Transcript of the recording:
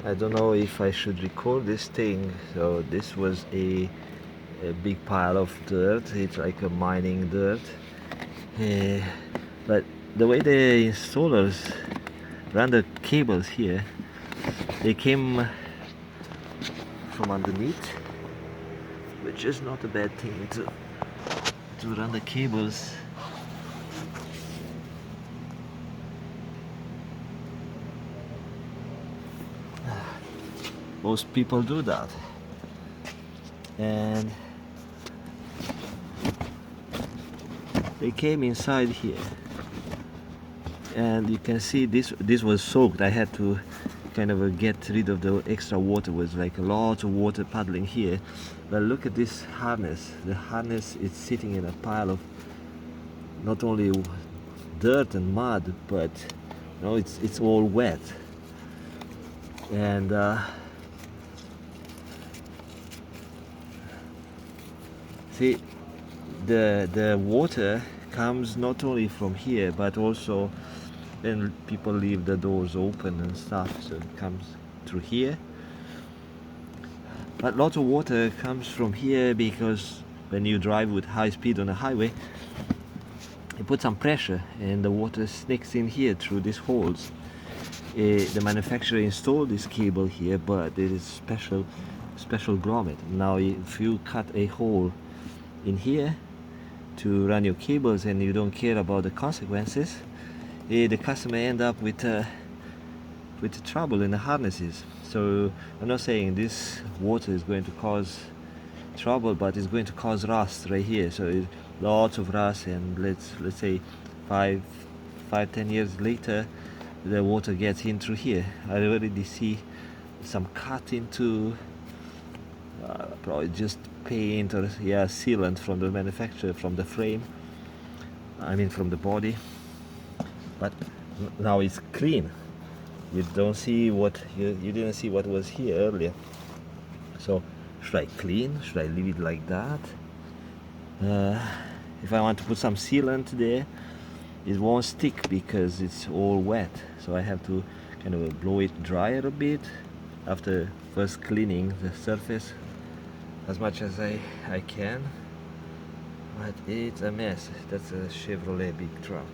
I don't know if I should record this thing. So this was a big pile of dirt. It's like a mining dirt. Eh, but the way the installers ran the cables here, they came from underneath, which is not a bad thing to run the cables. Most people do that, and they came inside here, and you can see this was soaked. I had to kind of get rid of the extra water. Was like a lot of water puddling here. But look at this harness. The harness is sitting in a pile of not only dirt and mud, but it's all wet. And see, the water comes not only from here, but also when people leave the doors open and stuff, so it comes through here. But lots of water comes from here because when you drive with high speed on a highway, you put some pressure and the water sneaks in here through these holes. The manufacturer installed this cable here, but it is special grommet. Now if you cut a hole in here to run your cables and you don't care about the consequences, the customer end up with trouble in the harnesses. So I'm not saying this water is going to cause trouble, but it's going to cause rust right here. So lots of rust, and let's say 5-10 years later, the water gets in through here. I already see some cut into probably just paint or sealant from the manufacturer, from the frame, I mean from the body. But now it's clean. You don't see what you didn't see what was here earlier. So should I clean? Should I leave it like that? If I want to put some sealant there, it won't stick because it's all wet. So I have to kind of blow it drier a bit after first cleaning the surface as much as I can. But it's a mess. That's a Chevrolet big truck.